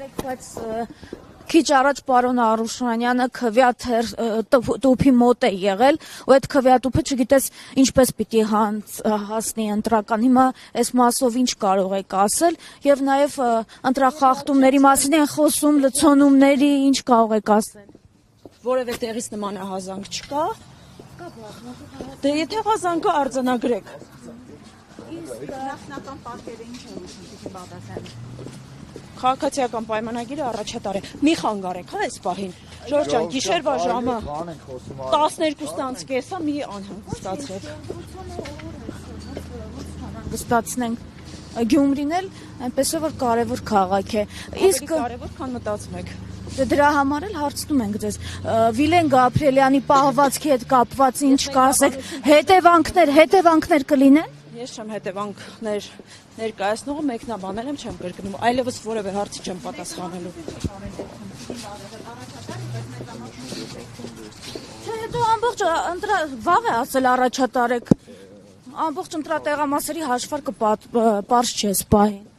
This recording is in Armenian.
Բայց քիչ առաջ պարոն Արուշանյանը քվեաթեր տուփի մոտ է եղել, ու այդ քվեատուփը չգիտես ինչպես պիտի հասնի ընտրական։ Հիմա այս մասով ինչ կարող եք ասել, եւ նաեւ ընտրախախտումների մասին են խոսում, լցոնումների, ինչ կարող եք ասել։ Որևէ տեղից նման հազանգ չկա։ Դե եթե հազանգը արձանագրեք։ Իսկ նախնական պատկերը ինչ է ուզում պատասխանել։ Քաղաքացիական պայմանագիրը առաջատար է։ Մի խանգարեք, հա, այս պահին։ Ժորժ ջան, գիշերվա ժամը 12:30-ը մի անհանգստացրեք։ Հանգստացնենք։ Գյումրին էլ այնպես է որ կարևոր քաղաք է։ Իսկ կարևոր, քան մտածում եք։ Դրա համար էլ հարցնում ենք ձեզ։ Վիլեն Գաբրիելյանի պահվածքի հետ կապված ինչ կասեք, հետևանքներ կլինեն։ Ես չեմ հետևանքներ ներկայացնողը, մեկնաբանել եմ, չեմ կրկնում, այլևս որևէ հարցի չեմ պատասխանելու։ Չէ, հետո ամբողջ վաղ է ասել առաջատարեք։ Ամբողջ ընտրատեղամասերի հաշվարկը պարզ չէ սպահին։